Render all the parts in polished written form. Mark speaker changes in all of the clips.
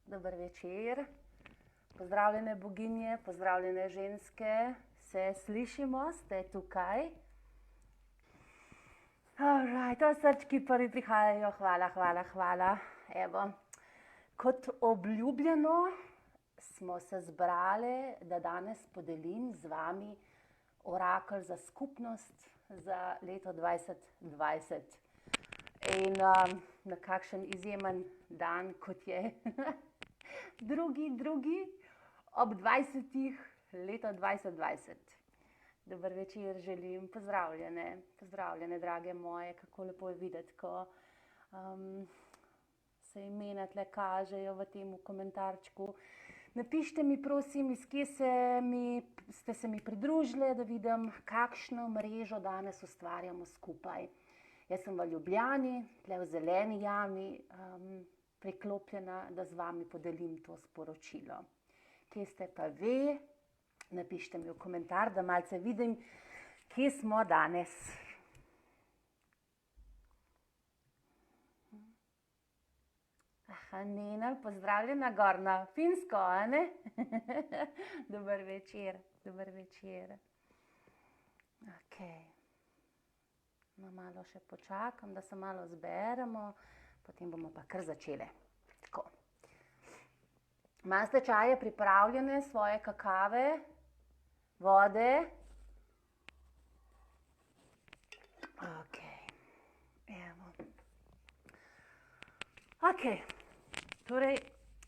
Speaker 1: dober večer. Pozdravljene boginje, pozdravljene ženske, se slišimo, ste tukaj. Alright, to srčki prvi prihajajo, hvala. Evo, kot obljubljeno smo se zbrali, da danes podelim z vami orakelj za skupnost za leto 2020. In na kakšen izjemen dan, kot je drugi ob 20. leto 2020. Dober večer želim, pozdravljene drage moje, kako lepo je videti, ko se imena tle kažejo v tem komentarčku. Napišite mi prosim, iz kje ste se mi pridružili, da vidim, kakšno mrežo danes ustvarjamo skupaj. Jaz sem v Ljubljani, tle v zeleni jami, priklopljena, da z vami podelim to sporočilo. Kje ste pa vi? Napišite mi v komentar, da malce vidim, kje smo danes. Aha, Nena, pozdravljena gor na Finsko, a ne? Dober večer. Okej. No, malo še počakam, da se malo zberemo, potem bomo pa kar začele. Tako. Imate čaje pripravljene, svoje kakave, vode? Okej. Evo. Okej. Torej,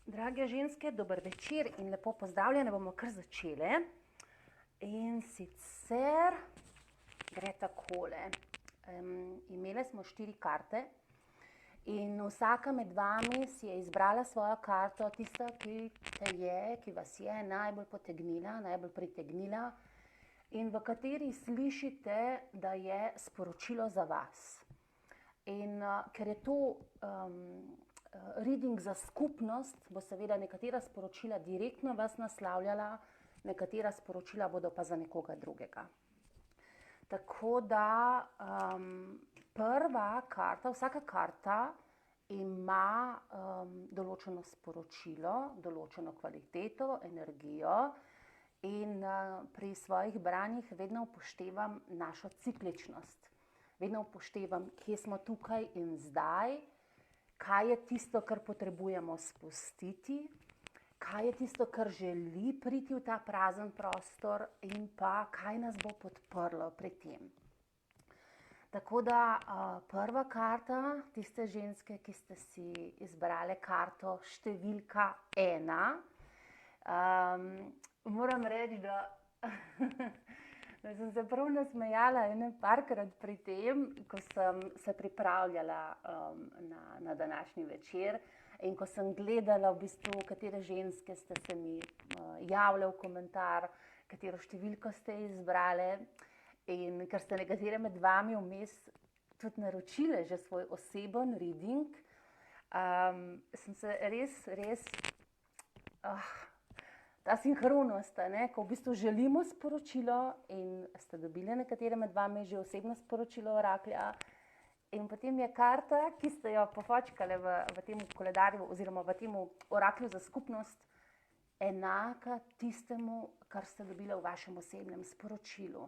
Speaker 1: drage ženske, dober večer in lepo pozdravljene, bomo kar začele. In sicer gre takole. Imele smo 4 karte in vsaka med vami si je izbrala svojo karto, tista, ki vas je najbolj potegnila, najbolj pritegnila in v kateri slišite, da je sporočilo za vas. In ker je to reading za skupnost, bo seveda nekatera sporočila direktno vas naslavljala, nekatera sporočila bodo pa za nekoga drugega. Tako da prva karta, vsaka karta ima določeno sporočilo, določeno kvaliteto, energijo in pri svojih branjih vedno upoštevam našo cikličnost. Vedno upoštevam, kje smo tukaj in zdaj, kaj je tisto, kar potrebujemo spustiti, kaj je tisto, kar želi priti v ta prazen prostor in pa kaj nas bo podprlo pri tem. Tako da prva karta, tiste ženske, ki ste si izbrale karto številka 1, moram reči, da sem se prav nasmejala parkrat pri tem, ko sem se pripravljala na današnji večer. In ko sem gledala v bistvu, katere ženske ste se mi javile v komentar, katero številko ste izbrale in ker ste nekatere med vami vmes tudi naročile že svoj oseben reading, sem se res ta sinhronost, ko v bistvu želimo sporočilo in ste dobile nekatere med vami že osebno sporočilo oraklja. In potem je karta, ki ste jo pofočkali v tem koledarju oziroma v tem oraklju za skupnost, enaka tistemu, kar ste dobili v vašem osebnem sporočilu.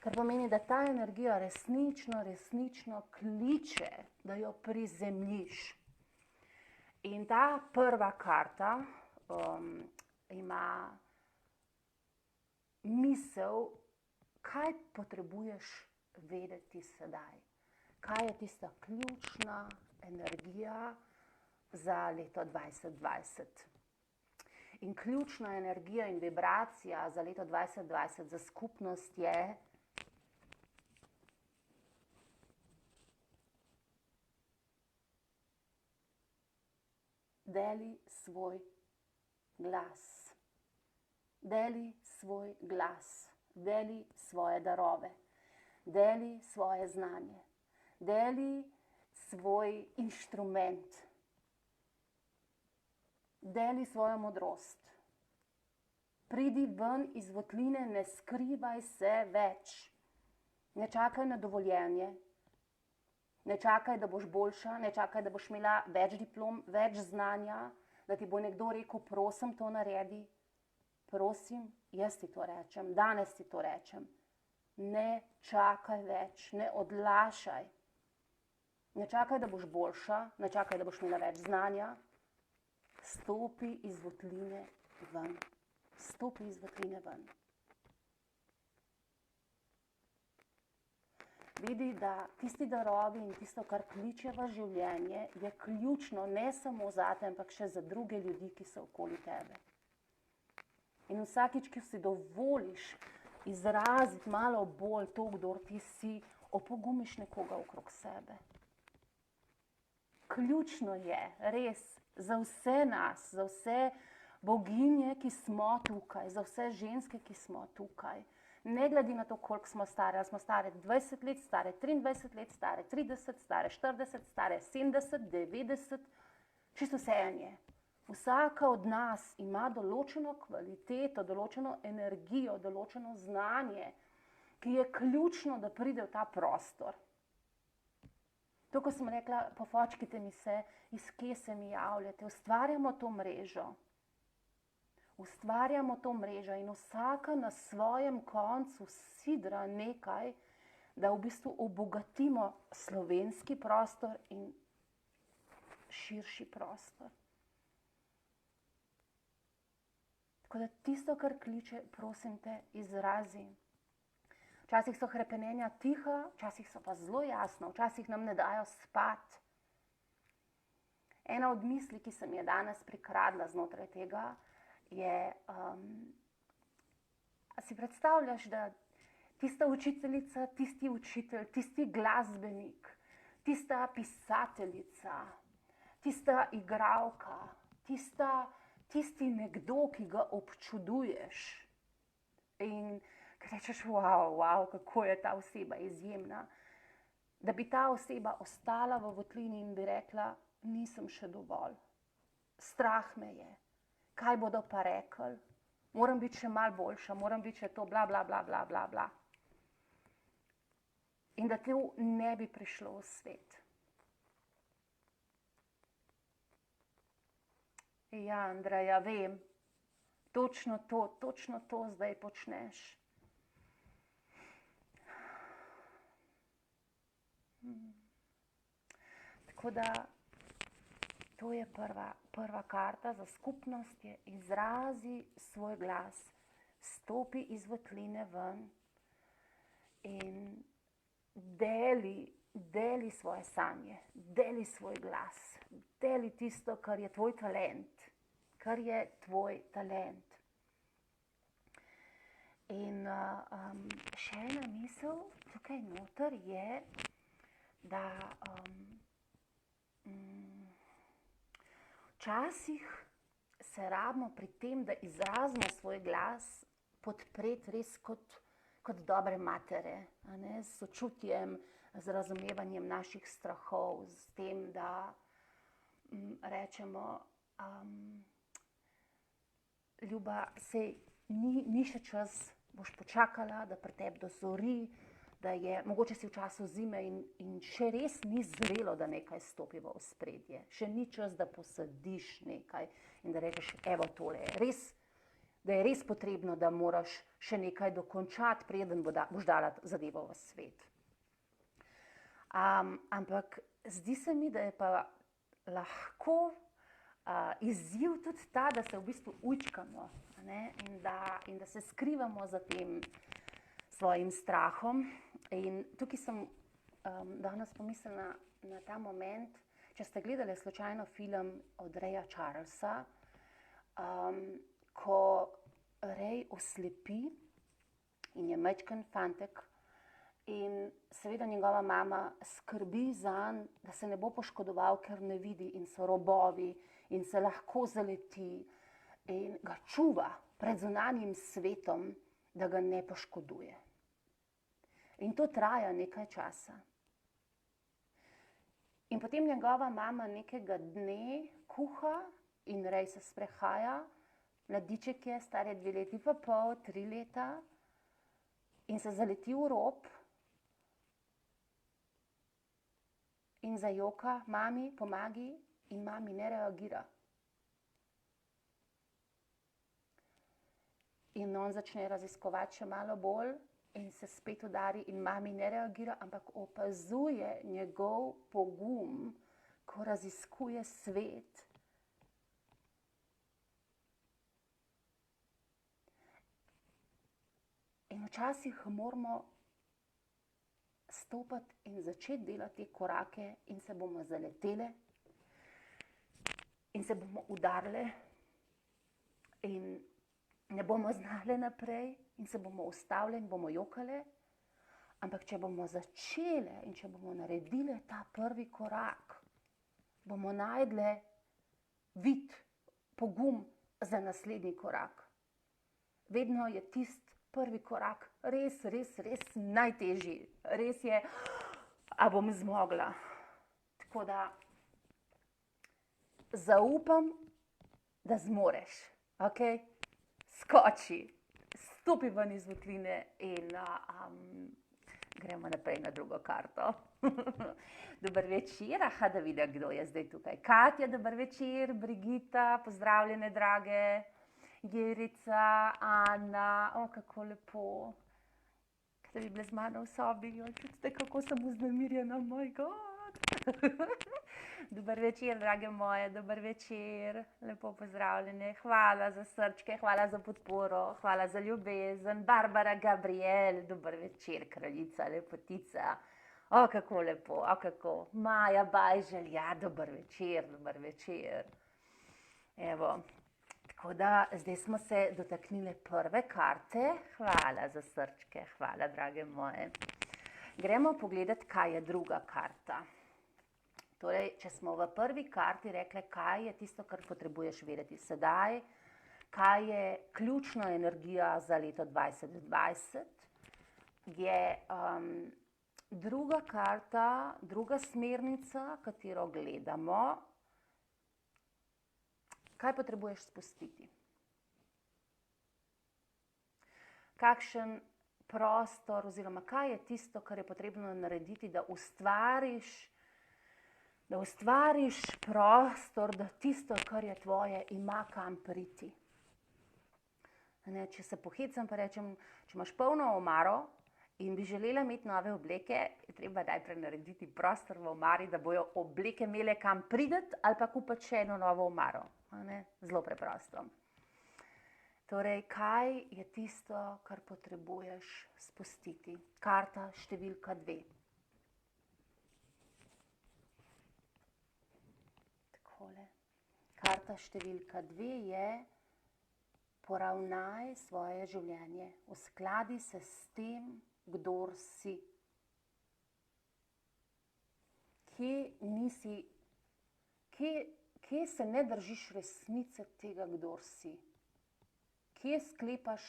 Speaker 1: Kar pomeni, da ta energija resnično kliče, da jo prizemljiš. In ta prva karta ima misel, kaj potrebuješ vedeti sedaj. Kaj je tista ključna energija za leto 2020? In ključna energija in vibracija za leto 2020 za skupnost je deli svoj glas. Deli svoj glas. Deli svoje darove. Deli svoje znanje. Deli svoj inštrument, deli svojo modrost. Pridi ven iz votline, ne skrivaj se več. Ne čakaj na dovoljenje, ne čakaj, da boš boljša, ne čakaj, da boš imela več diplom, več znanja, da ti bo nekdo rekel, prosim, to naredi, prosim, jaz ti to rečem, danes ti to rečem. Ne čakaj več, ne odlašaj. Ne čakaj, da boš boljša, ne čakaj, da boš imela več znanja. Stopi iz votline ven. Stopi iz votline ven. Vidi, da tisti darovi in tisto, kar kliče v življenje, je ključno ne samo zate, ampak še za druge ljudi, ki so okoli tebe. In vsakič, ki si dovoliš izraziti malo bolj to, kdor ti si, opogumiš nekoga okrog sebe. Ključno je, res, za vse nas, za vse boginje, ki smo tukaj, za vse ženske, ki smo tukaj, ne glede na to, koliko smo stare, ali smo stare 20 let, stare 23 let, stare 30, stare 40, stare 70, 90, čisto vseeno je. Vsaka od nas ima določeno kvaliteto, določeno energijo, določeno znanje, ki je ključno, da pride v ta prostor. To, ko sem rekla, pofočkite mi se, iz kje se mi javljate, ustvarjamo to mrežo. Ustvarjamo to mrežo in vsaka na svojem koncu sidra nekaj, da v bistvu obogatimo slovenski prostor in širši prostor. Tako da tisto, kar kliče, prosim te, izrazi. Včasih so hrepenenja tiha, včasih so pa zelo jasna, včasih nam ne dajo spati. Ena od misli, ki sem je danes prikradla znotraj tega, je, a si predstavljaš, da tista učiteljica, tisti učitelj, tisti glasbenik, tista pisateljica, tista igralka, tisti nekdo, ki ga občuduješ in ki rečeš, wow, kako je ta oseba izjemna, da bi ta oseba ostala v votlini in bi rekla, nisem še dovolj, strah me je. Kaj bodo pa rekli, moram biti še malo boljša, moram biti še to, bla, bla, bla, bla, bla, bla. In da to ne bi prišlo v svet. Ja, Andreja, vem, točno to zdaj počneš. Tako da, to je prva karta za skupnost, je izrazi svoj glas, stopi iz votline ven in deli svoje sanje, deli svoj glas, deli tisto, kar je tvoj talent, In še ena misel tukaj noter je, da včasih se rabimo pri tem, da izrazimo svoj glas, podpreti res kot dobre matere, a ne, s sočutjem, z razumevanjem naših strahov, s tem, da rečemo, ljuba, sej ni še čas, boš počakala, da pri tebi dozori, da je, mogoče si v času zime in še res ni zrelo, da nekaj stopi v ospredje. Še ni čas, da posadiš nekaj in da rečeš, evo tole, da je res potrebno, da moraš še nekaj dokončati, preden boš dala zadevo v svet. Ampak zdi se mi, da je pa lahko izziv tudi ta, da se v bistvu ujčkamo, ne? In da se skrivamo za tem svojim strahom. In tukaj sem danes pomislila na ta moment, če ste gledali slučajno film od Raya Charlesa, ko Ray oslepi in je majčken fantek in seveda njegova mama skrbi zanj, da se ne bo poškodoval, ker ne vidi in so robovi in se lahko zaleti in ga čuva pred zunanjim svetom, da ga ne poškoduje. In to traja nekaj časa. In potem njegova mama nekega dne kuha in Ray se sprehaja, mladiček je star 2 leti pa pol, 3 leta in se zaleti v rob in zajoka, mami, pomagi, in mami ne reagira. in on začne raziskovati še malo bolj in se spet udari in mami ne reagira, ampak opazuje njegov pogum, ko raziskuje svet. In včasih moramo stopiti in začeti delati te korake in se bomo zaletele in se bomo udarile in ne bomo znale naprej in se bomo ustavile in bomo jokale. Ampak če bomo začele in če bomo naredile ta prvi korak, bomo najdle vid, pogum za naslednji korak. Vedno je tisti prvi korak res, res, res najtežji. Res je, a bom zmogla. Tako da zaupam, da zmoreš. Okay? Skoči, stopi ven iz votline in gremo naprej na drugo karto. Dober večer, da vidim, kdo je zdaj tukaj. Katja, dober večer, Brigita, pozdravljene, drage. Jerica, Ana, kako lepo. Da bi bile z mano v sobi, čutite, kako sem vznemirjena, moj God. Dober večer, drage moje, dober večer, lepo pozdravljene. Hvala za srčke, hvala za podporo, hvala za ljubezen. Barbara Gabriel, dober večer, kraljica, lepotica. Kako lepo, kako. Maja Bajželj, ja, dober večer, dober večer. Evo. Tako da zdaj smo se dotaknile prve karte. Hvala za srčke, hvala, drage moje. Gremo pogledati, kaj je druga karta. Torej, če smo v prvi karti rekli, kaj je tisto, kar potrebuješ vedeti sedaj, kaj je ključna energija za leto 2020, je druga karta, druga smernica, katero gledamo, kaj potrebuješ spustiti. Kakšen prostor oziroma kaj je tisto, kar je potrebno narediti, da ustvariš prostor, da tisto, kar je tvoje, ima kam priti. Če se pohecam pa rečem, če imaš polno omaro in bi želela imeti nove obleke, je treba najprej narediti prostor v omari, da bojo obleke imele kam prideti ali pa kupiti še eno novo omaro. Zelo preprosto. Torej, kaj je tisto, kar potrebuješ spustiti? Karta številka 2. Takole. Karta številka 2 je poravnaj svoje življenje. Uskladi se s tem, kdor si. Kje se ne držiš resnice tega, kdor si? Kje sklepaš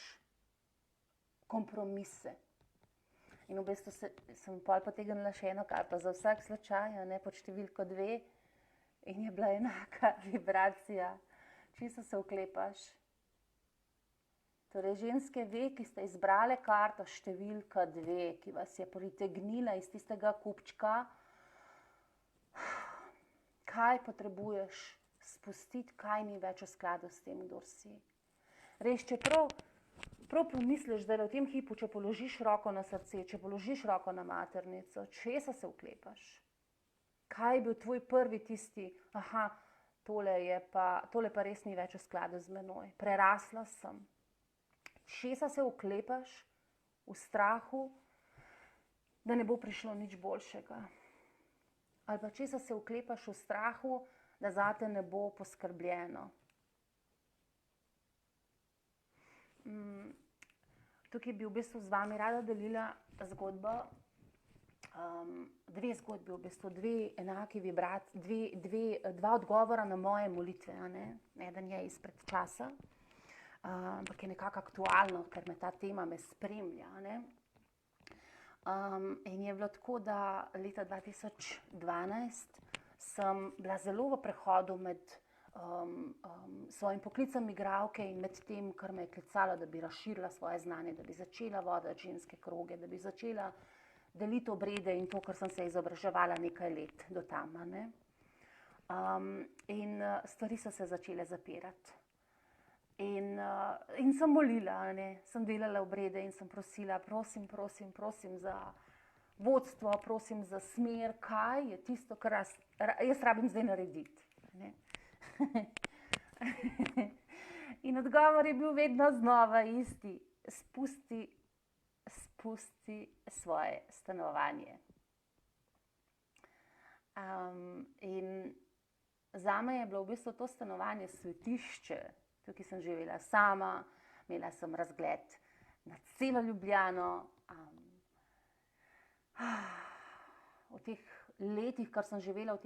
Speaker 1: kompromise? In v bistvu sem pol potegnila še eno karto za vsak slučaj, pod številko 2, in je bila enaka vibracija. Česa se oklepaš? Torej, ženske ve, ki ste izbrale karto številka 2, ki vas je pritegnila iz tistega kupčka, kaj potrebuješ spustiti, kaj ni več v skladu s tem, kdor si. Res, če prav pomisliš, da v tem hipu, če položiš roko na srce, če položiš roko na maternico, česa se oklepaš? Kaj je bil tvoj prvi tisti, tole pa res ni več v skladu z menoj, prerasla sem. Česa se oklepaš v strahu, da ne bo prišlo nič boljšega? Ali pa česa se oklepaš v strahu, da zate ne bo poskrbljeno? Tukaj bi v bistvu z vami rada delila zgodbo, dve zgodbi, v bistvu dve enaki dva odgovora na moje molitve. Eden je izpred časa, ampak je nekako aktualno, ker me ta tema spremlja. In je bilo tako, da leta 2012 sem bila zelo v prehodu med svojim poklicem igralke in med tem, kar me je klicalo, da bi razširila svoje znanje, da bi začela voditi ženske kroge, da bi začela deliti obrede in to, kar sem se izobraževala nekaj let do tam. In stvari so se začele zapirati. In sem molila, ne? Sem delala obrede in sem prosila, prosim, prosim, prosim za vodstvo, prosim za smer, kaj je tisto, kar jaz rabim zdaj narediti. Ne? In odgovor je bil vedno znova isti, spusti svoje stanovanje. In zame je bilo v bistvu to stanovanje svetišče. Tukaj sem živela sama, imela sem razgled na celo Ljubljano. V teh letih, kar sem živela v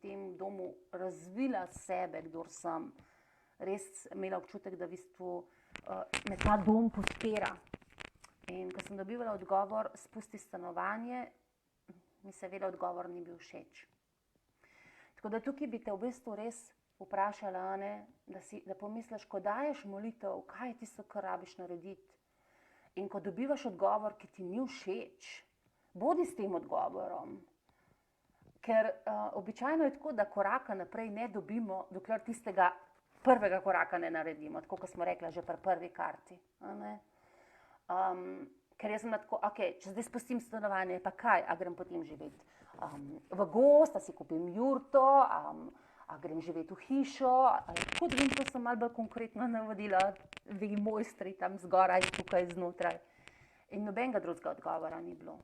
Speaker 1: tem domu razvila sebe, kdor sem. Res imela občutek, da v bistvu me ta dom podpira. In ko sem dobivala odgovor, spusti stanovanje, mi seveda odgovor ni bil všeč. Tako da tukaj bi te v bistvu res vprašala, Ane, da pomisliš, ko daješ molitev, kaj je tisto, kar rabiš narediti. In ko dobivaš odgovor, ki ti ni všeč, bodi s tem odgovorom. Ker običajno je tako, da koraka naprej ne dobimo, dokler tistega prvega koraka ne naredimo, tako kot smo rekla že pri prvi karti. Ker jaz sem tako, če zdaj spustim stanovanje, pa kaj, a grem potem živeti v gozd, a si kupim jurto, a grem živeti v hišo, tako da vem, to sem malo bolj konkretno navodila, vi mojstri tam zgoraj, tukaj znotraj. In nobenega drugega odgovora ni bilo.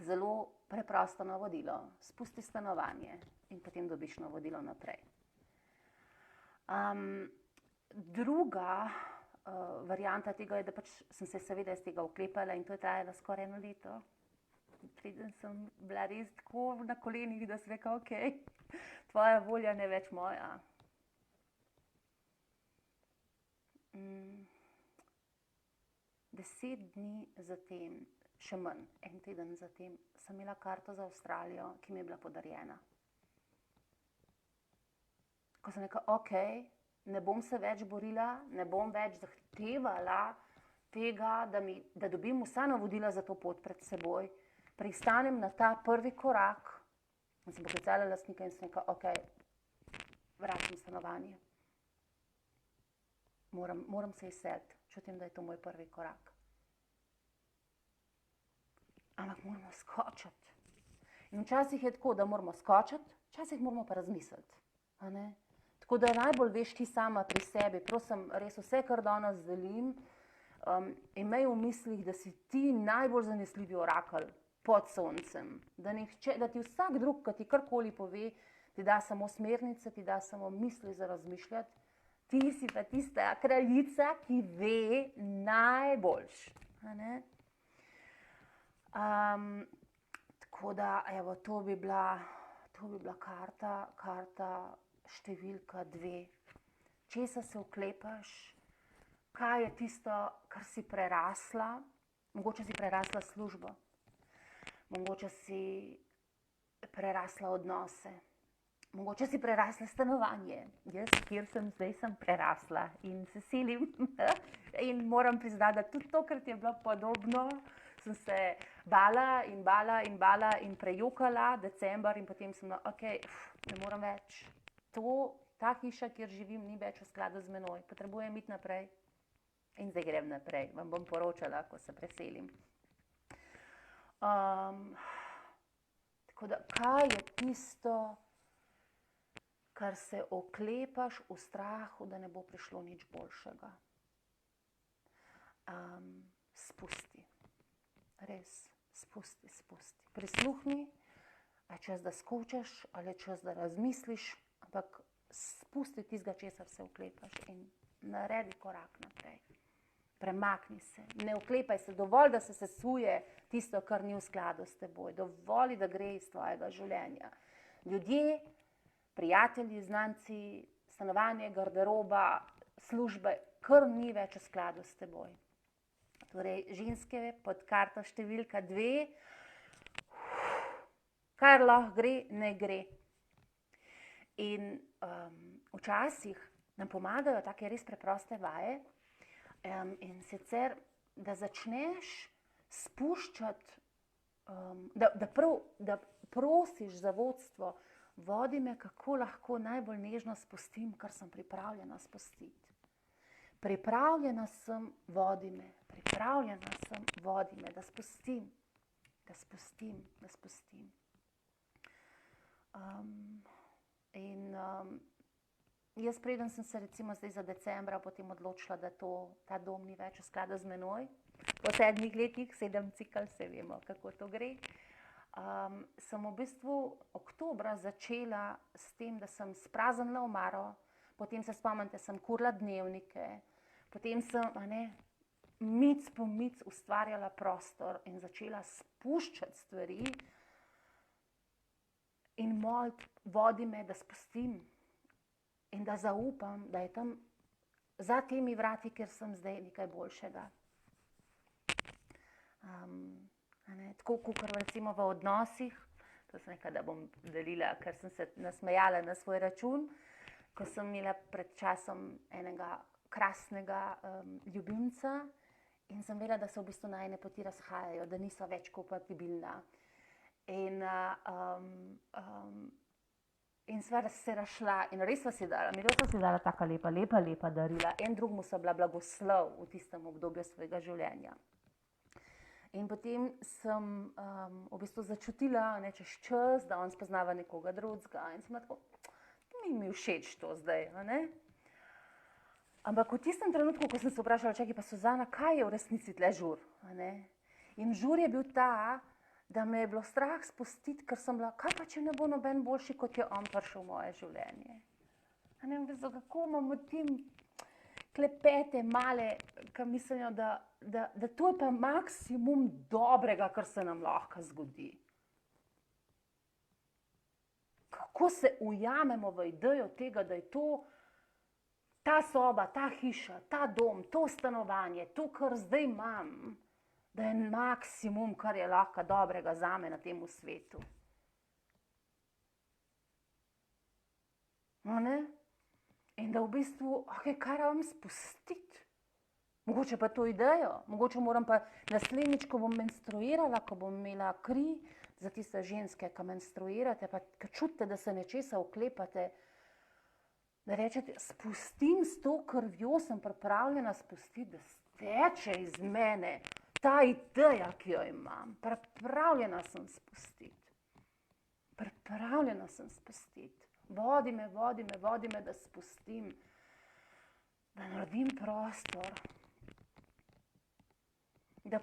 Speaker 1: Zelo preprosto navodilo, spusti stanovanje in potem dobiš navodilo naprej. Druga varianta tega je, da pač sem se seveda iz tega oklepala in to je trajalo skoraj 1 leto. Preden sem bila res tako na kolenih, da sem rekla, tvoja volja, ne več moja. 10 dni zatem, še manj, 1 teden zatem, sem imela karto za Avstralijo, ki mi je bila podarjena. Ko sem rekla, ne bom se več borila, ne bom več zahtevala tega, da dobim vsa navodila za to pot pred seboj, pristanem na ta prvi korak in sem poklicala lastnika in sem rekla, vračam stanovanje. Moram se izseliti, čutim, da je to moj prvi korak. Ampak moramo skočiti. In včasih je tako, da moramo skočiti, včasih moramo pa razmisliti. Tako da najbolj veš ti sama pri sebi, prosim, res vse, kar danes delim, imej v mislih, da si ti najbolj zanesljivi orakelj pod soncem. Da ti vsak drug, ki ti karkoli pove, ti da samo smernice, ti da samo misli za razmišljati. Ti si pa tista kraljica, ki ve najboljš. Tako da, evo, to bi bila karta številka 2. Česa se oklepaš? Kaj je tisto, kar si prerasla? Mogoče si prerasla službo. Mogoče si prerasla odnose. Mogoče si prerasla stanovanje. Jaz, kjer sem zdaj, sem prerasla in se silim. In moram priznati, da tudi to, kar ti je bilo podobno, sem se bala in prejokala december in potem sem ne moram več. Ta hiša, kjer živim, ni več v skladu z menoj. Potrebujem iti naprej. In zdaj grem naprej. Vam bom poročala, ko se preselim. Tako da, kaj je tisto, kar se oklepaš v strahu, da ne bo prišlo nič boljšega? Spusti. Res, spusti. Prisluhni, a je čas, da skočiš, ali je čas, da razmisliš, ampak spusti tistega, česar se oklepaš in naredi korak naprej. Premakni se, ne oklepaj se, dovolj, da se sesuje tisto, kar ni v skladu s teboj, dovolj, da gre iz tvojega življenja. Ljudje, prijatelji, znanci, stanovanje, garderoba, službe, kar ni več v skladu s teboj. Torej, ženske pod karto številka 2, kar lahko gre, ne gre. In včasih nam pomagajo take res preproste vaje in sicer, da začneš spuščati, da prosiš za vodstvo, vodi me, kako lahko najbolj nežno spustim, kar sem pripravljena spustiti. Pripravljena sem, vodi me. Pripravljena sem, vodi me, da spustim. Da spustim, da spustim. Jaz preden sem se recimo zdaj za decembra potem odločila, da ta dom ni več v skladu z menoj, po 7 letih, 7 cikl, se vemo, kako to gre, sem v bistvu oktobra začela s tem, da sem spraznila omaro, potem se spomnite, sem kurila dnevnike, potem sem, mic po mic ustvarjala prostor in začela spuščati stvari in moliti, vodi me, da spustim in da zaupam, da je tam za temi vrati, kjer sem zdaj, nekaj boljšega. Tako kot recimo v odnosih, to sem nekaj, da bom delila, ker sem se nasmejala na svoj račun, ko sem imela pred časom enega krasnega ljubimca in sem vedela, da se v bistvu najine poti razhajajo, da niso več kompatibilna. In sva se razšla in res sva si dala, midva sva si dala taka lepa darila. En drugemu sva bila blagoslov v tistem obdobju svojega življenja. In potem sem v bistvu začutila čez čas, da on spoznava nekoga drugega in sem tako, ni mi všeč to zdaj, Ampak v tistem trenutku, ko sem se vprašala, čakaj pa Suzana, kaj je v resnici tle žur, In žur je bil ta, da me je bilo strah spustiti, ker sem bila, kaj pa če ne bo noben boljši, kot je on prišel v moje življenje. Kako imamo tem klepete male, ki mislijo, da to je pa maksimum dobrega, kar se nam lahko zgodi. Kako se ujamemo v idejo tega, da je to ta soba, ta hiša, ta dom, to stanovanje, to, kar zdaj imam, da je maksimum, kar je lahko dobrega zame na tem svetu. In da v bistvu, kaj rabim spustiti? Mogoče pa to idejo, mogoče moram pa naslednjič, ko bom menstruirala, ko bom imela kri, za tiste ženske, ki menstruirate, pa ki čutite, da se nečesa oklepate, da rečete, spustim s to krvjo, sem pripravljena spustiti, da steče iz mene ta ideja, ki jo imam. Pripravljena sem spustiti. Pripravljena sem spustiti. Vodi me, da spustim, da naredim prostor, da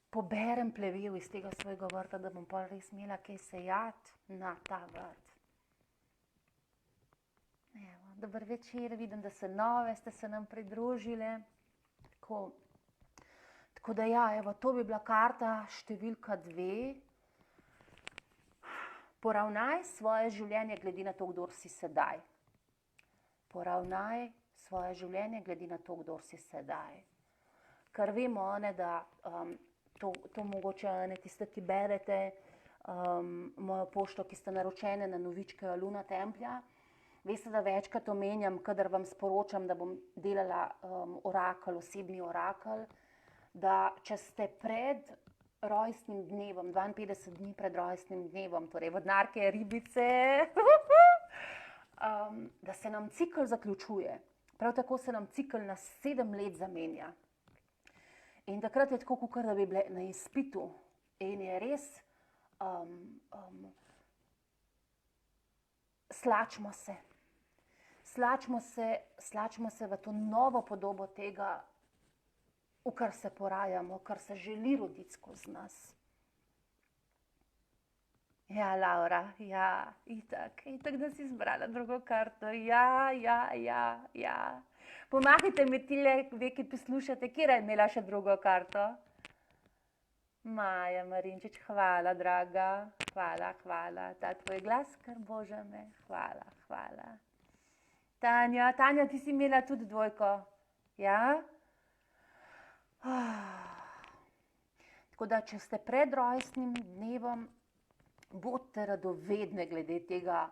Speaker 1: poberem plevel iz tega svojega vrta, da bom pa res imela kaj sejati na ta vrt. Dober večer, vidim, da se nove ste se nam pridružile. Tako da ja, evo, to bi bila karta številka 2. Poravnaj svoje življenje glede na to, kdor si sedaj. Poravnaj svoje življenje glede na to, kdor si sedaj. Ker vemo, da to mogoče tiste, ki berete mojo pošto, ki ste naročene na Novičkega Luna Templja, veste, da večkrat omenjam, kadar vam sporočam, da bom delala orakelj, osebni orakelj, da če ste pred rojstnim dnevom, 52 dni pred rojstnim dnevom, torej vodnarke, ribice, da se nam cikel zaključuje. Prav tako se nam cikel na 7 let zamenja. In takrat je tako, kot da bi bile na izpitu. In je res, slačimo se. Slačimo se v to novo podobo tega, v kar se porajamo, kar se želi roditi skozi nas. Ja, Laura, ja, itak, da si izbrala drugo karto. Ja. Pomahajte mi tile, ki poslušate, kje je imela še drugo karto? Maja Marinčič, hvala, draga, hvala. Ta tvoj glas, kar boža me, hvala. Tanja, ti si imela tudi dvojko, ja? Tako da, če ste pred rojstnim dnevom, bodite radovedne glede tega,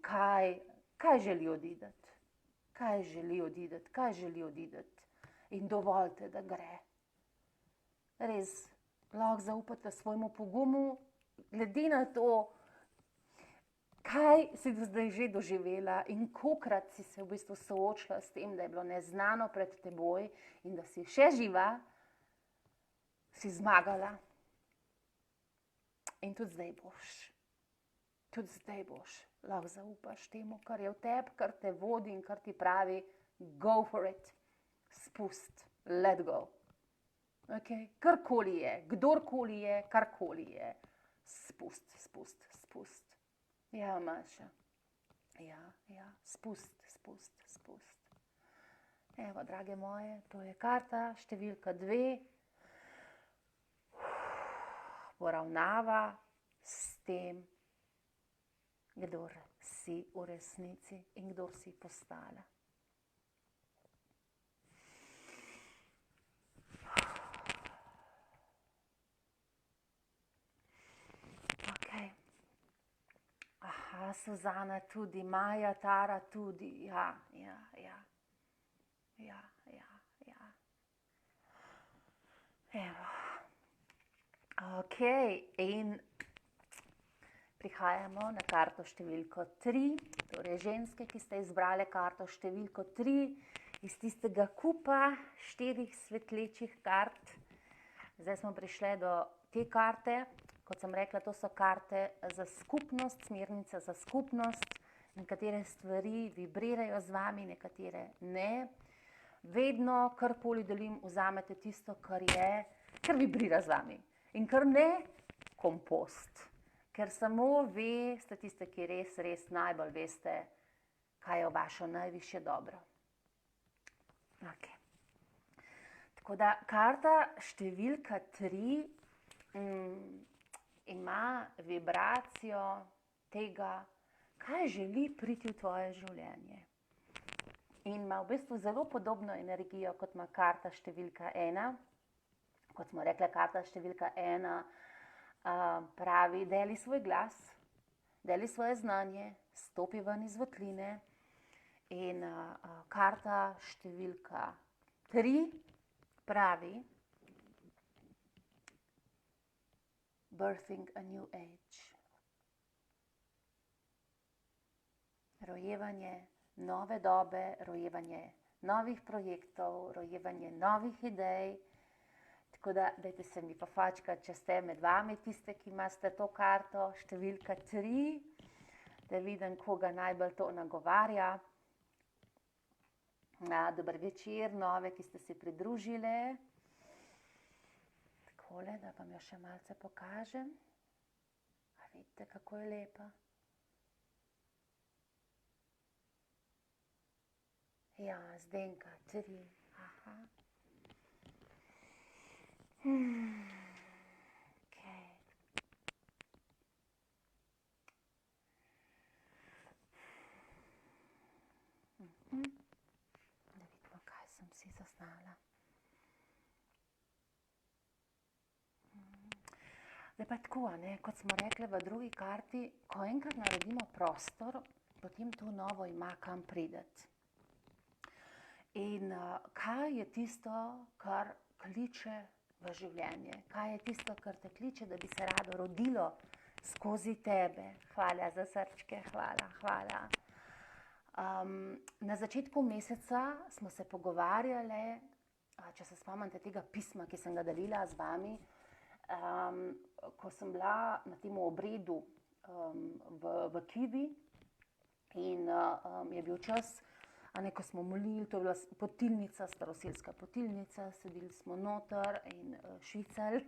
Speaker 1: kaj želi odideti. Kaj želi odideti. In dovolite, da gre. Res, lahko zaupate svojemu pogumu, glede na to, kaj si do zdaj že doživela in kolikrat si se v bistvu soočila s tem, da je bilo neznano pred teboj in da si še živa, si zmagala. In tudi zdaj boš, lahko zaupaš temu, kar je v tebi, kar te vodi in kar ti pravi, go for it, spust, let go. Okay? Karkoli je, kdorkoli je, karkoli je, spust. Ja, Maša, ja, spust. Evo, drage moje, to je karta številka 2, poravnava s tem, kdor si v resnici in kdor si postala. Okay. Aha, Suzana tudi, Maja, Tara tudi, ja. Evo. Ok, in prihajamo na karto številko 3, torej ženske, ki ste izbrali karto številko 3 iz tistega kupa 4 svetlečih kart. Zdaj smo prišli do te karte, kot sem rekla, to so karte za skupnost, smernice za skupnost, nekatere stvari vibrirajo z vami, nekatere ne. Vedno, karkoli delim, vzamete tisto, kar vibrira z vami. In kar ne, kompost. Ker samo vi ste tiste, ki res najbolj veste, kaj je v vašo najvišje dobro. Ok. Tako da, karta številka 3 ima vibracijo tega, kaj želi priti v tvoje življenje. In ima v bistvu zelo podobno energijo, kot ima karta številka 1. Kot smo rekli, karta številka 1 pravi, deli svoj glas, deli svoje znanje, stopi ven iz votline. In karta številka 3 pravi, birthing a new age. Rojevanje nove dobe, rojevanje novih projektov, rojevanje novih idej. Tako da, dajte se mi pofačkati, če ste med vami tiste, ki imate to karto, številka 3, da vidim, koga najbolj to nagovarja. Dober večer, nove, ki ste se pridružili. Takole, da vam jo še malce pokažem. A vidite, kako je lepa? Ja, Zdenka, 3. Aha. Okay. Da vidimo, kaj sem si zaznala. Zdaj pa tako, kot smo rekli v drugi karti, ko enkrat naredimo prostor, potem to novo ima kam priti. In kaj je tisto, kar kliče v življenje? Kaj je tisto, kar te kliče, da bi se rado rodilo skozi tebe? Hvala za srčke, hvala. Na začetku meseca smo se pogovarjali, če se spomnite tega pisma, ki sem ga delila z vami, ko sem bila na tem obredu v Kivi in je bil čas, ko smo molili, to je bila potilnica, staroselska potilnica, sedeli smo noter in švicali,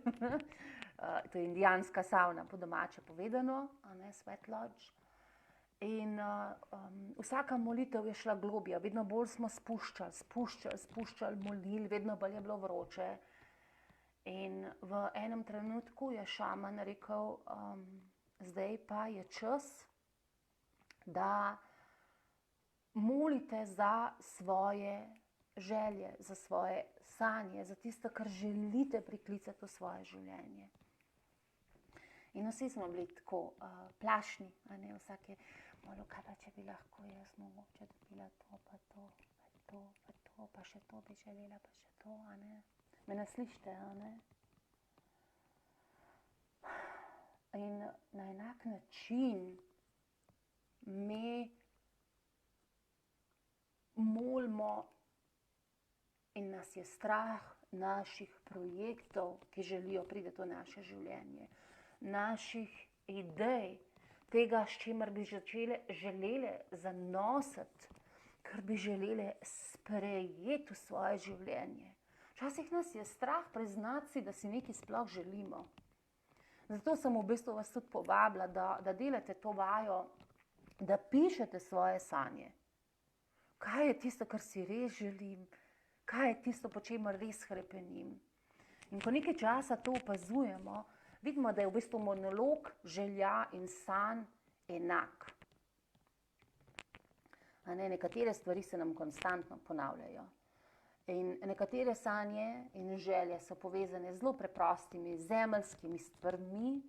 Speaker 1: to je indijanska savna, po domače povedano, sweat lodge. In vsaka molitev je šla globja, vedno bolj smo spuščali, molili, vedno bolj je bilo vroče. In v enem trenutku je šaman rekel, zdaj pa je čas, da molite za svoje želje, za svoje sanje, za tisto, kar želite priklicati v svoje življenje. In vsi smo bili tako plašni, vsak je molil, kaj pa če bi lahko jaz mogoče dobila to, pa to, pa še to bi želela, pa še to, Me ne slišite, In na enak način mi molimo in nas je strah naših projektov, ki želijo priti v naše življenje, naših idej, tega, s čimer bi želeli zanositi, kar bi želeli sprejeti v svoje življenje. Včasih nas je strah priznati si, da si nekaj sploh želimo. Zato sem v bistvu vas tudi povabila, da delate to vajo, da pišete svoje sanje. Kaj je tisto, kar si res želim? Kaj je tisto, po čemer res hrepenim? In ko nekaj časa to opazujemo, vidimo, da je v bistvu monolog želja in sanj enak. Nekatere stvari se nam konstantno ponavljajo. In nekatere sanje in želje so povezane z zelo preprostimi zemeljskimi stvarmi,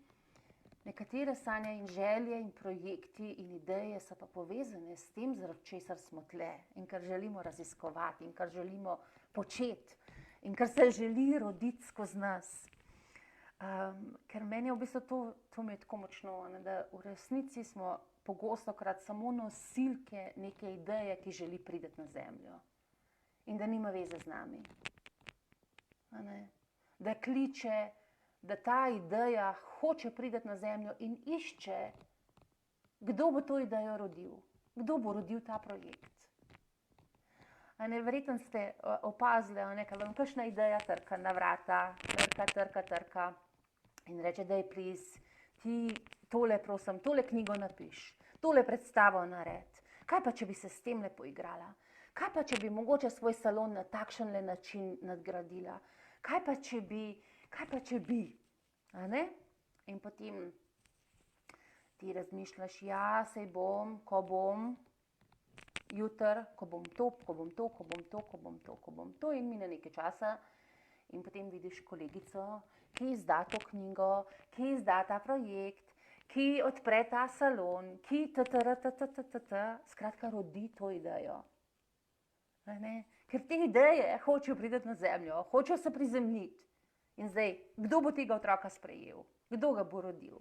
Speaker 1: nekatere sanje in želje in projekti in ideje so pa povezane s tem, zaradi česar smo tle in kar želimo raziskovati in kar želimo početi in kar se želi roditi skozi nas. Ker meni je v bistvu to mi je tako močno, da v resnici smo pogostokrat samo nosilke neke ideje, ki želi priti na zemljo. In da nima veze z nami. Da kliče, da ta ideja hoče priti na zemljo in išče, kdo bo to idejo rodil, kdo bo rodil ta projekt. Verjetno ste opazili, da vam kakšna ideja trka na vrata, trka in reče, daj please, ti tole prosim, tole knjigo napiš, tole predstavo naredi. Kaj pa, če bi se s tem lepo igrala? Kaj pa, če bi mogoče svoj salon na takšen način nadgradila? Kaj pa, če bi? In potem ti razmišljaš, ja, sej bom, ko bom, jutri, ko bom to in mine nekaj časa. In potem vidiš kolegico, ki izda to knjigo, ki izda ta projekt, ki odpre ta salon, ki skratka rodi to idejo. Ker te ideje hočejo priti na zemljo, hočejo se prizemljiti. In zdaj, kdo bo tega otroka sprejel? Kdo ga bo rodil?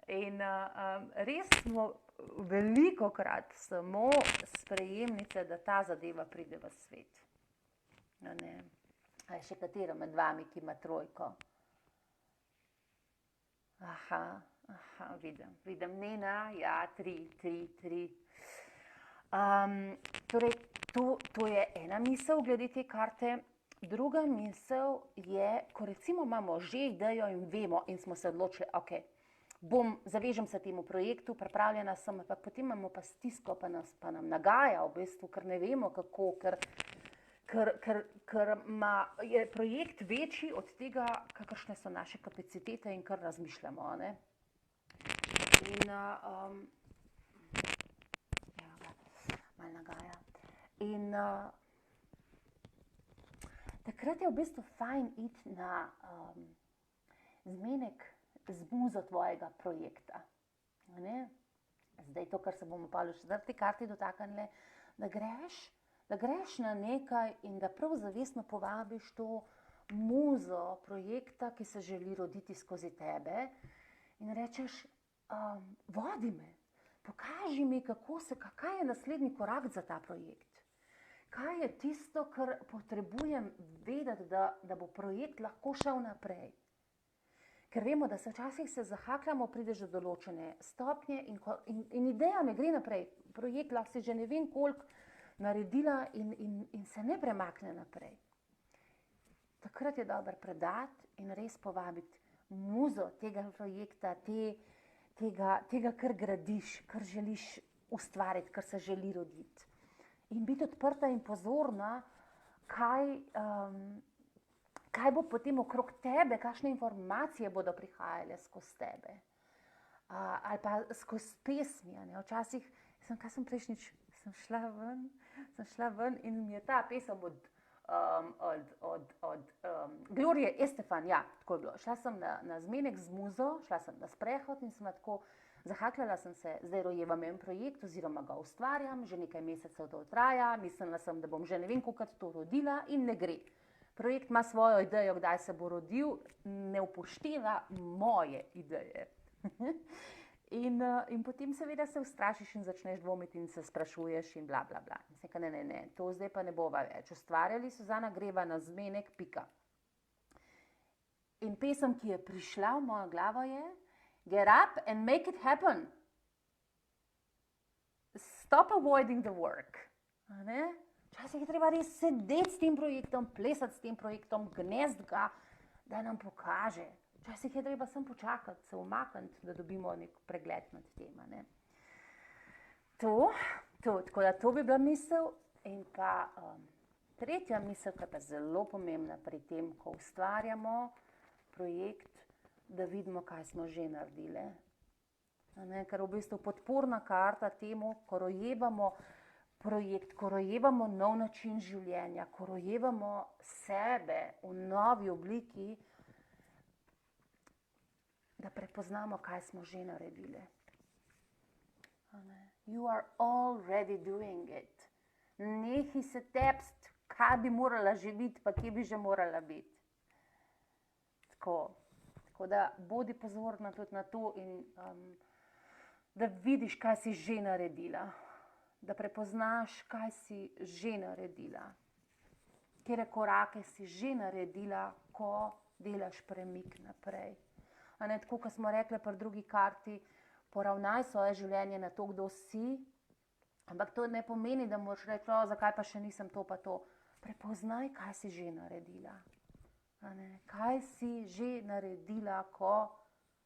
Speaker 1: In res smo velikokrat samo sprejemnice, da ta zadeva pride v svet. A je še katera med vami, ki ima trojko? Aha, vidim, Nena, ja, 3. Torej, to je ena misel glede te karte. Druga misel je, ko recimo imamo že idejo in vemo in smo se odločili, ok, zavežem se temu projektu, pripravljena sem, ampak potem imamo pa stisko, pa nam nagaja v bistvu, ker ne vemo kako, ker je projekt večji od tega, kakršne so naše kapacitete in kar razmišljamo. In malo nagaja. In takrat je v bistvu fajn iti na zmenek z muzo tvojega projekta. Zdaj to, kar se bomo pa v 4. karti dotaknili, da greš na nekaj in da prav zavestno povabiš to muzo projekta, ki se želi roditi skozi tebe in rečeš, vodi me, pokaži mi, kaj je naslednji korak za ta projekt. Kaj je tisto, kar potrebujem vedeti, da bo projekt lahko šel naprej. Ker vemo, da se včasih zahakljamo, prideš do določene stopnje in ideja ne gre naprej. Projekt lahko si že ne vem koliko naredila in se ne premakne naprej. Takrat je dobro predati in res povabiti muzo tega projekta, tega, kar gradiš, kar želiš ustvariti, kar se želi roditi. In biti odprta in pozorna, kaj bo potem okrog tebe, kakšne informacije bodo prihajale skozi tebe. Ali pa skozi pesmi. Včasih, kaj sem prejšnjič, sem šla ven in mi je ta pesem od Glorije Estefan, ja, tako je bilo. Šla sem na zmenek z muzo, šla sem na sprehod in sem tako, zahakljala sem se, zdaj rojevam en projekt oziroma ga ustvarjam, že nekaj mesecev to traja, mislila sem, da bom že ne vem kolikrat to rodila in ne gre. Projekt ima svojo idejo, kdaj se bo rodil, ne upošteva moje ideje. In potem seveda se ustrašiš in začneš dvomiti in se sprašuješ in bla, bla, bla. Mislim, ne, to zdaj pa ne bova več. Ustvarjali Suzana Greva na zmenek, pika. In pesem, ki je prišla v mojo glavo je Get up and make it happen. Stop avoiding the work. Včasih je treba res sedeti s tem projektom, plesati s tem projektom, gnezd ga, da nam pokaže. Včasih je treba samo počakati, se umakniti, da dobimo nek pregled nad tem. Tako da to bi bila misel. In pa tretja misel, ki je pa zelo pomembna pri tem, ko ustvarjamo projekt, da vidimo, kaj smo že naredili. Ker v bistvu podporna karta temu, ko rojevamo projekt, ko rojevamo nov način življenja, ko rojevamo sebe v novi obliki, da prepoznamo, kaj smo že naredili. You are already doing it. Nehi se tepst, kaj bi morala že biti, pa kje bi že morala biti. Tako da bodi pozorna tudi na to in da vidiš, kaj si že naredila. Da prepoznaš, kaj si že naredila. Katere korake si že naredila, ko delaš premik naprej. Tako, kot smo rekli pri drugi karti, poravnaj svoje življenje na to, kdo si, ampak to ne pomeni, da moraš reči, zakaj pa še nisem to pa to. Prepoznaj, kaj si že naredila. Kaj si že naredila, ko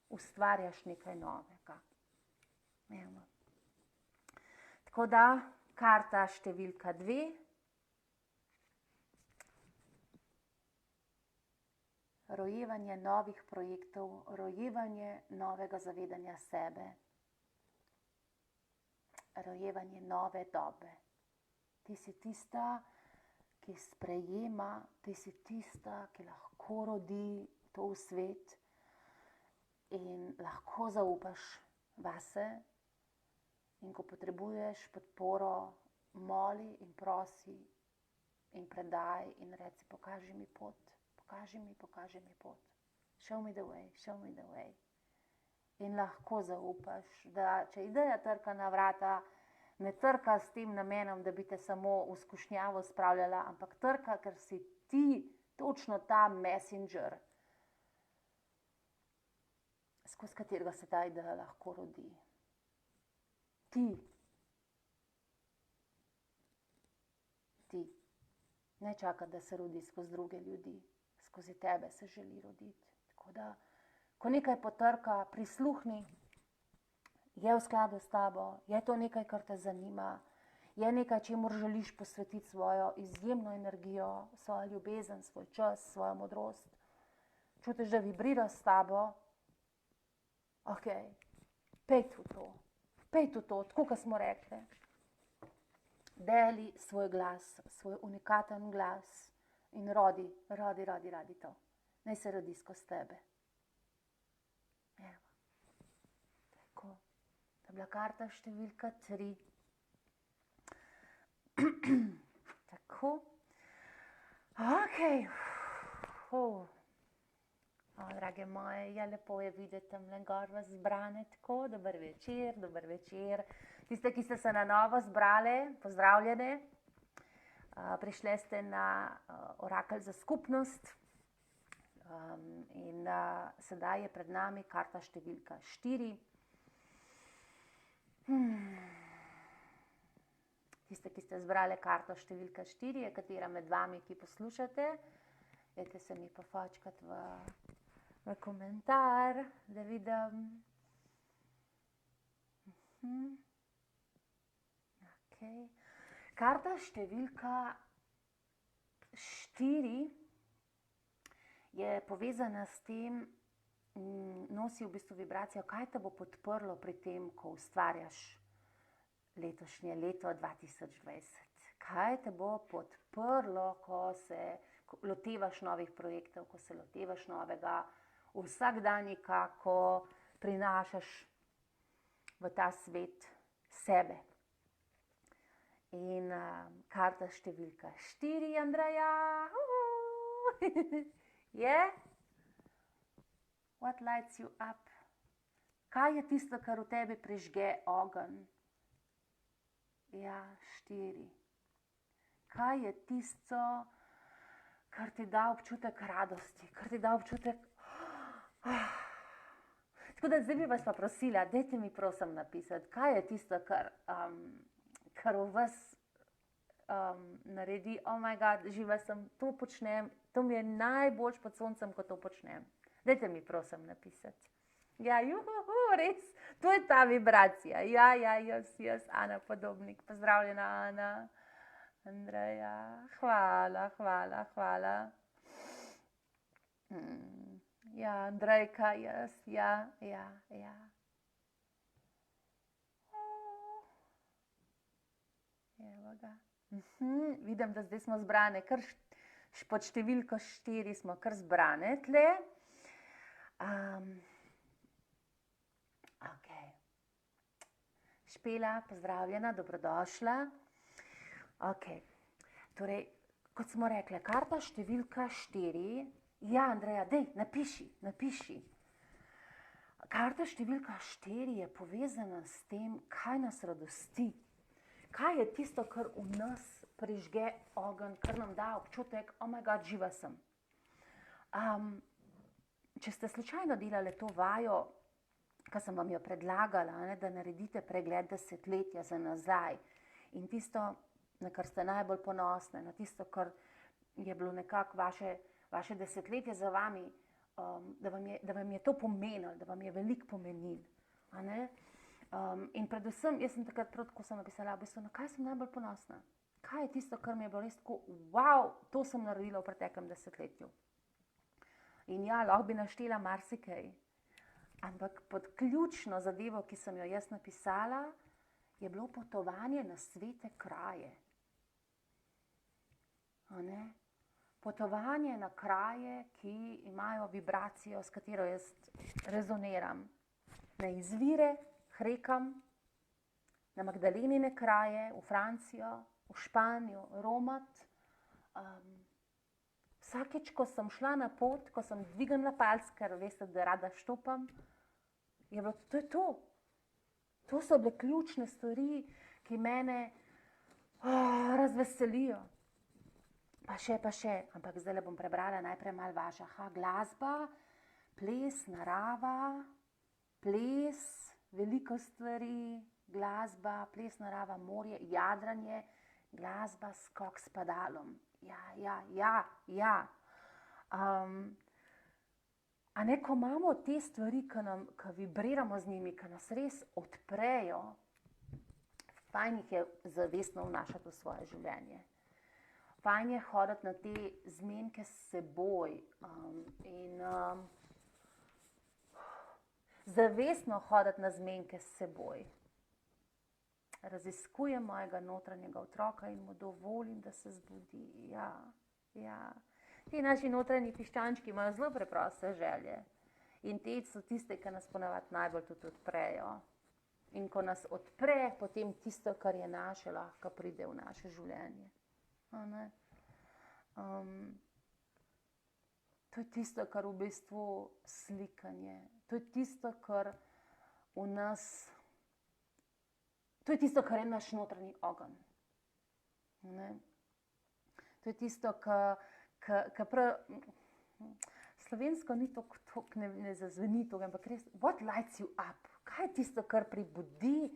Speaker 1: ustvarjaš nekaj novega. Tako da, karta številka 2. Rojevanje novih projektov, rojevanje novega zavedanja sebe, rojevanje nove dobe. Ti si tista, ki sprejema, ti si tista, ki lahko rodi to v svet in lahko zaupaš vase. In ko potrebuješ podporo, moli in prosi in predaj in reci, pokaži mi pot. Pokaži mi pot. Show me the way. In lahko zaupaš, da če ideja trka na vrata, ne trka s tem namenom, da bi te samo v skušnjavo spravljala, ampak trka, ker si ti točno ta messenger, skozi katerega se ta ideja lahko rodi. Ti. Ne čaka, da se rodi skozi druge ljudi. Skozi tebe se želi roditi. Tako da, ko nekaj potrka, prisluhni, je v skladu s tabo, je to nekaj, kar te zanima, je nekaj, čemur želiš posvetiti svojo izjemno energijo, svojo ljubezen, svoj čas, svojo modrost. Čutiš, da vibrira s tabo, pej v to, tako kot smo rekli. Deli svoj glas, svoj unikaten glas in rodi to. Naj se rodi skozi tebe. Tako, to je bila karta številka 3. Tako. Drage moje, lepo je videti tamle gor vas zbrane tako. Dober večer. Tiste, ki ste se na novo zbrale, pozdravljene. Prišle ste na orakelj za skupnost. In sedaj je pred nami karta številka 4. Tiste, ki ste zbrale karto številka 4, je katera med vami, ki poslušate. Dajte se mi pofočkati v komentar, da vidim. Karta številka 4 je povezana s tem, nosi v bistvu vibracijo, kaj te bo podprlo pri tem, ko ustvarjaš letošnje leto 2020. Kaj te bo podprlo, ko se lotevaš novih projektov, ko se lotevaš novega vsakdanjika, ko prinašaš v ta svet sebe. In karta številka 4, Andreja, je pa povedana s tem, nosi v bistvu vibracijo, kaj te bo podprlo pri tem, ko ustvarjaš letošnje leto 2020. Kaj te bo podprlo, ko se lotevaš novih projektov, ko se lotevaš novega vsakdanjika, ko prinašaš v ta svet sebe. In karta številka 4, Andreja, Je? What lights you up? Kaj je tisto, kar v tebi prižge ogenj? Ja, 4. Kaj je tisto, kar ti da občutek radosti, kar ti da občutek... Tako da zdaj bi vas pa prosila, dajte mi prosim napisati, kaj je tisto, kar v vas naredi, oh my god, živa sem, to počnem, to mi je najboljš pod soncem, ko to počnem. Dajte mi prosim napisati. Ja, res, to je ta vibracija. Ja, jaz, Ana Podobnik, pozdravljena Ana, Andreja, hvala. Ja, Andrejka, jaz, ja. Evo ga. Vidim, da zdaj smo zbrane, kar pod številko 4 smo kar zbrane tle. Ok. Špela, pozdravljena, dobrodošla. Ok, torej, kot smo rekli, karta številka 4. Ja, Andreja, dej, napiši. Karta številka 4 je povezana s tem, kaj nas radosti. Kaj je tisto, kar v nas prižge ogenj, kar nam da občutek, oh my god, živa sem. Če ste slučajno delali to vajo, ki sem vam jo predlagala, da naredite pregled desetletja za nazaj in tisto, na kar ste najbolj ponosni, na tisto, kar je bilo nekako vaše desetletje za vami, da vam je to pomenilo, da vam je veliko pomenilo. In predvsem, jaz sem takrat prav tako sem napisala, v bistvu, na kaj sem najbolj ponosna? Kaj je tisto, kar mi je bilo res tako, wow, to sem naredila v preteklem desetletju. In ja, lahko bi naštela marsikaj, ampak pod ključno zadevo, ki sem jo jaz napisala, je bilo potovanje na svete kraje. Potovanje na kraje, ki imajo vibracijo, s katero jaz rezoniram. Na izvire, Hrekam, na Magdalenine kraje, v Francijo, v Španijo, romat. Vsakeč, ko sem šla na pot, ko sem dvignila palc, ker veste, da rada štopam, je bilo, to je to. To so bile ključne stvari, ki mene razveselijo. Pa še, ampak zdaj bom prebrala najprej malo vaša. Glasba, ples, narava, ples, veliko stvari, glasba, ples, narava, morje, jadranje, glasba, skok s padalom. Ja. Ko imamo te stvari, ki vibriramo z njimi, ki nas res odprejo, fajn jih je zavestno vnašati v svoje življenje. Fajn je hoditi na te zmenke s seboj in zavestno hoditi na zmenke s seboj. Raziskujem mojega notranjega otroka in mu dovolim, da se zbudi. Ja. Ti naši notranji piščančki imajo zelo preproste želje. In te so tiste, ki nas ponavadi najbolj tudi odprejo. In ko nas odpre, potem tisto, kar je naše, lahko pride v naše življenje. To je tisto, kar v bistvu slikanje. To je tisto, kar v nas, to je tisto, kar je naš notranji ogenj. To je tisto, kar prav, slovensko ni toliko, ne zazveni toliko, ampak res, what lights you up? Kaj je tisto, kar pribudi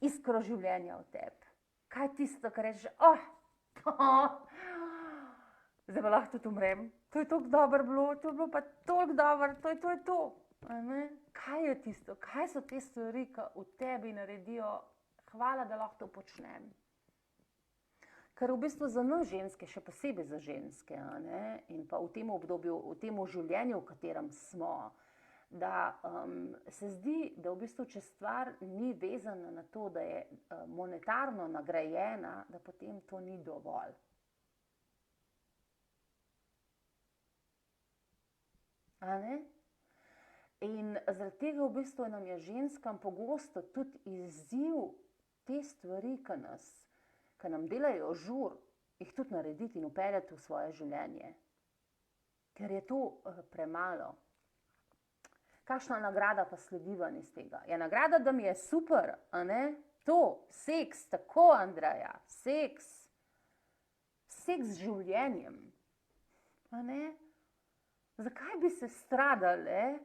Speaker 1: iskro življenja v tebi? Kaj je tisto, kar rečeš, zdaj pa lahko tudi umrem. To je toliko dobro bilo, to je bilo pa toliko dobro, to je to. Kaj je tisto? Kaj so te stvari, ki v tebi naredijo, hvala, da lahko to počnem. Ker v bistvu za nas ženske, še posebej za ženske, in pa v tem obdobju, v tem življenju, v katerem smo, da se zdi, da v bistvu, če stvar ni vezana na to, da je monetarno nagrajena, da potem to ni dovolj. In zaradi tega v bistvu nam je ženskam pogosto tudi izziv te stvari, ki nam delajo žur, jih tudi narediti in vpeljati v svoje življenje. ker je to premalo. Kakšna nagrada pa sledi ven iz tega? Je nagrada, da mi je super, a ne? To, seks, tako, Andreja, seks z življenjem, a ne? Zakaj bi se stradale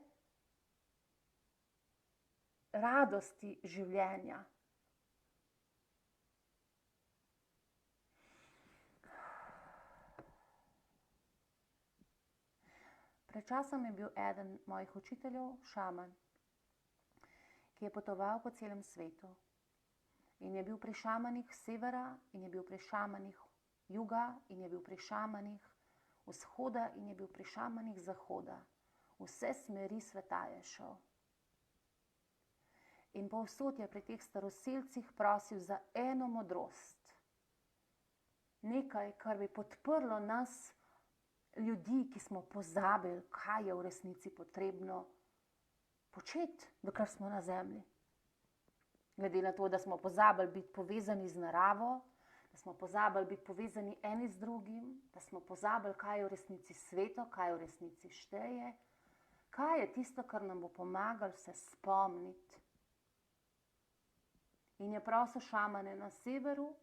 Speaker 1: radosti življenja? Pred časom je bil eden mojih učiteljev šaman, ki je potoval po celem svetu in je bil pri šamanih severa in je bil pri šamanih juga in je bil pri šamanih vzhoda in je bil pri šamanih zahoda. Vse smeri sveta je šel. In povsod je pri teh staroselcih prosil za eno modrost. Nekaj, kar bi podprlo nas, ljudi, ki smo pozabili, kaj je v resnici potrebno početi, dokler smo na zemlji. Glede na to, da smo pozabili biti povezani z naravo, da smo pozabili biti povezani eni z drugim, da smo pozabili, kaj je v resnici sveto, kaj je v resnici šteje, kaj je tisto, kar nam bo pomagalo se spomniti. In je prosil šamane na severu,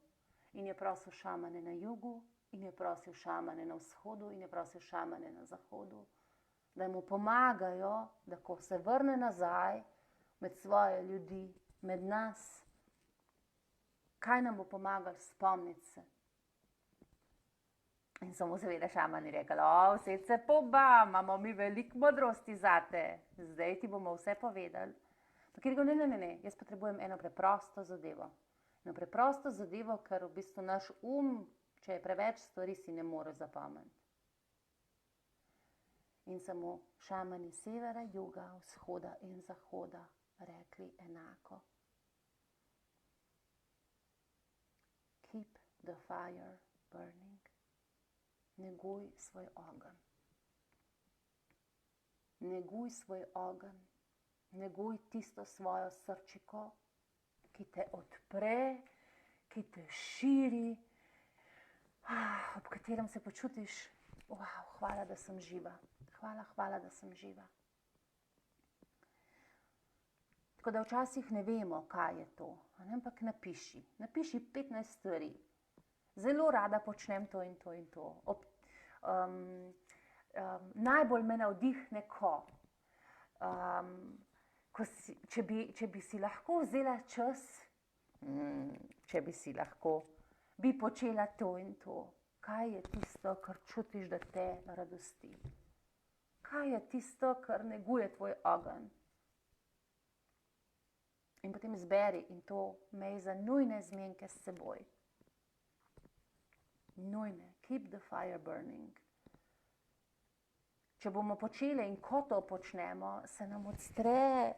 Speaker 1: in je prosil šamane na jugu, in je prosil šamane na vzhodu, in je prosil šamane na zahodu, da mu pomagajo, da ko se vrne nazaj med svoje ljudi, med nas, kaj nam bo pomagalo spomniti se. In so mu seveda šamani rekli, vse se poba, imamo mi veliko modrosti zate, zdaj ti bomo vse povedali. Ampak je rekel, ne, jaz potrebujem eno preprosto zadevo. Eno preprosto zadevo, ker v bistvu naš če je preveč stvari, si ne more zapomniti. In so mu šamani severa, juga, vzhoda in zahoda rekli enako. Keep the fire burning. Neguj svoj ogenj. Neguj svoj ogenj. Neguj tisto svojo srčiko, ki te odpre, ki te širi, ob katerem se počutiš, hvala, da sem živa. Hvala, da sem živa. Tako da včasih ne vemo, kaj je to, ampak napiši. Napiši 15 stvari. Zelo rada počnem to in to in to. Najbolj me navdihne, če bi si lahko vzela čas, če bi si lahko, bi počela to in to. Kaj je tisto, kar čutiš, da te radosti? Kaj je tisto, kar neguje tvoj ogenj? In potem zberi in to imej za nujne zmenke s seboj. Nujne. Keep the fire burning. Če bomo počeli in ko to počnemo, se nam odstre.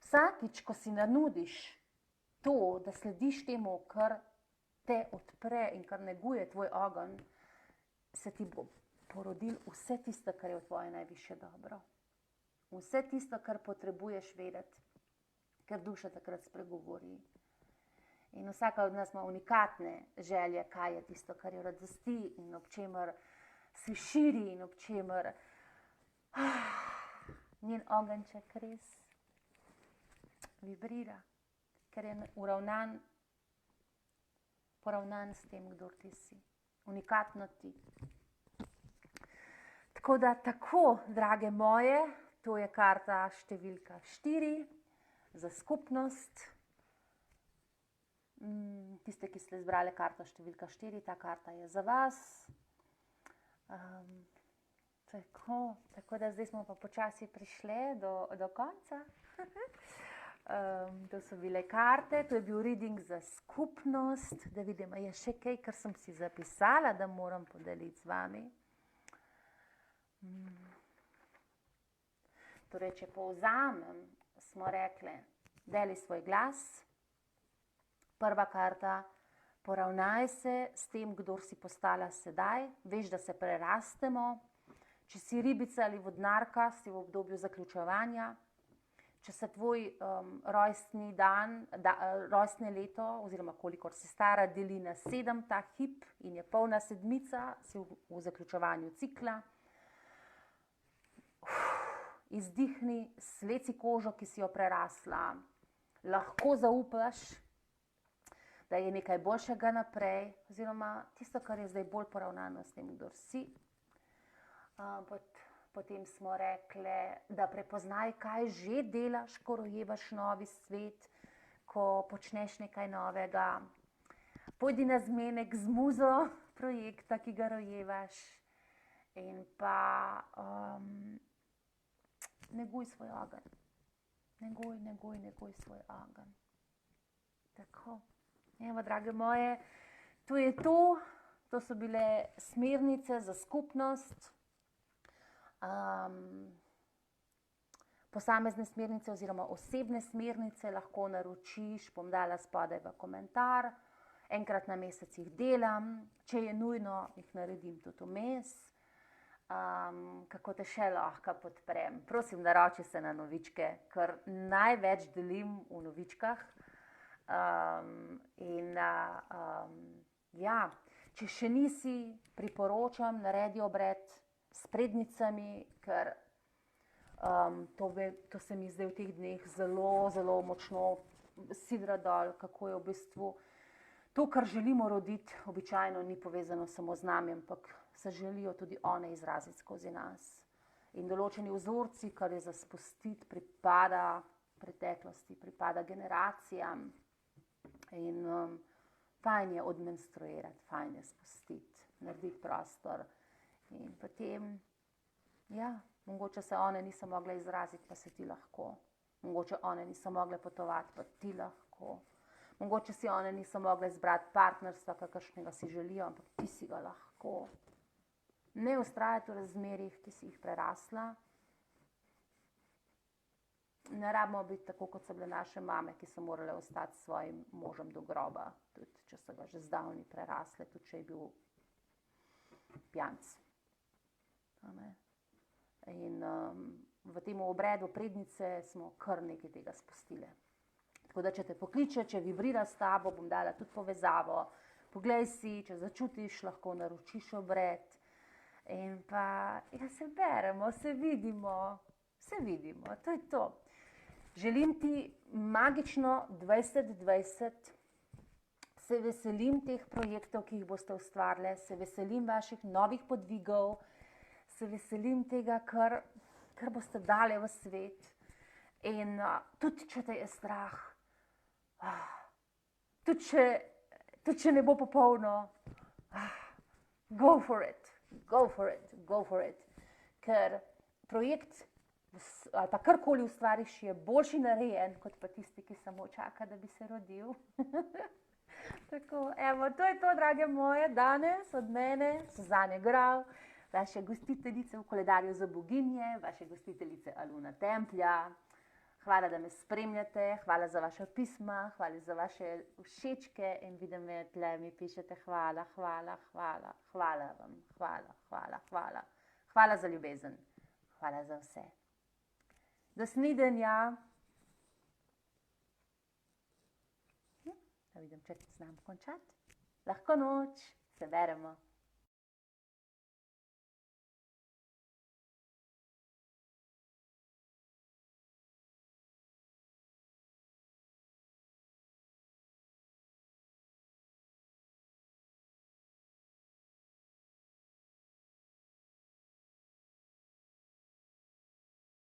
Speaker 1: Vsakič, ko si nanudiš to, da slediš temu, kar te odpre in kar neguje tvoj ogenj, se ti bo porodil vse tisto, kar je v tvoje najvišje dobro. Vse tisto, kar potrebuješ vedeti, ker duša takrat spregovori. In vsaka od nas ima unikatne želje, kaj je tisto, kar jo radosti in ob čemer se širi in ob čemer njen ogenjček res vibrira, ker je poravnan s tem, kdor ti si. Unikatno ti. Tako da tako, drage moje, to je karta številka 4 za skupnost. Tiste, ki ste izbrali karto številka 4, ta karta je za vas. Tako da zdaj smo pa počasi prišli do konca. To so bile karte, to je bil reading za skupnost. Da vidimo, je še kaj, kar sem si zapisala, da moram podeliti z vami. Torej, če povzamem, smo rekli, deli svoj glas. Prva karta, poravnaj se s tem, kdor si postala sedaj. Veš, da se prerastemo. Če si ribica ali vodnarka, si v obdobju zaključevanja. če se tvoj rojstni dan, rojstne leto, oziroma kolikor si stara, deli na 7 ta hip in je polna sedmica, si v zaključevanju cikla. Izdihni, sleci kožo, ki si jo prerasla. Lahko zaupaš, da je nekaj boljšega naprej, oziroma tisto, kar je zdaj bolj poravnano s tem, kdor si. Potem smo rekli, da prepoznaj, kaj že delaš, ko rojevaš novi svet, ko počneš nekaj novega. Pojdi na zmenek z muzo projekta, ki ga rojevaš, in pa neguj svoj ogenj. Neguj svoj ogenj. Tako. Evo, drage moje, to je to. To so bile smernice za skupnost. Posamezne smernice oziroma osebne smernice lahko naročiš, bom dala spodaj v komentar. Enkrat na mesec jih delam, če je nujno, jih naredim tudi vmes. Kako te še lahko podprem? Prosim, naroči se na novičke, ker največ delim v novičkah. Če še nisi, priporočam, naredi obred s prednicami, ker to se mi zdaj v teh dneh zelo, zelo močno sidra dol, kako je v bistvu to, kar želimo roditi, običajno ni povezano samo z nami, ampak se želijo tudi one izraziti skozi nas. In določeni vzorci, kar je za spustiti, pripada preteklosti, pripada generacijam. In fajn je odmenstruirati, fajn je spustiti, narediti prostor. In potem, mogoče se one niso mogle izraziti, pa se ti lahko. Mogoče one niso mogle potovati, pa ti lahko. Mogoče si one niso mogle izbrati partnerstva, kakršnega si želijo, ampak ti si ga lahko. Ne vztrajati v razmerjih, ki si jih prerasla. Ne rabimo biti tako, kot so bile naše mame, ki so morale ostati s svojim možem do groba, tudi če so ga že zdavni prerasle, tudi če je bil pijanc. In v tem obredu prednice smo kar nekaj tega spustile. Tako da, če te pokliče, če vibrira s tabo, bom dala tudi povezavo. Poglej si, če začutiš, lahko naročiš obred. In pa, se beremo, se vidimo, to je to. Želim ti magično 2020, se veselim teh projektov, ki jih boste ustvarile, se veselim vaših novih podvigov, se veselim tega, kar boste dali v svet. In tudi, če te je strah, tudi, če ne bo popolno, go for it. Ker projekt ali pa karkoli ustvariš je boljši narejen, kot pa tisti, ki samo čaka, da bi se rodil. Tako, evo, to je to, drage moje, danes od mene, Suzane Grav, vaše gostiteljice v koledarju za boginje, vaše gostiteljice Aluna Templja. Hvala, da me spremljate, hvala za vaša pisma, hvala za vaše všečke in vidim, da mi pišete hvala vam, hvala. Hvala za ljubezen, hvala za vse. Do snidenja. Da vidim, če znam končati. Lahko noč, se beremo.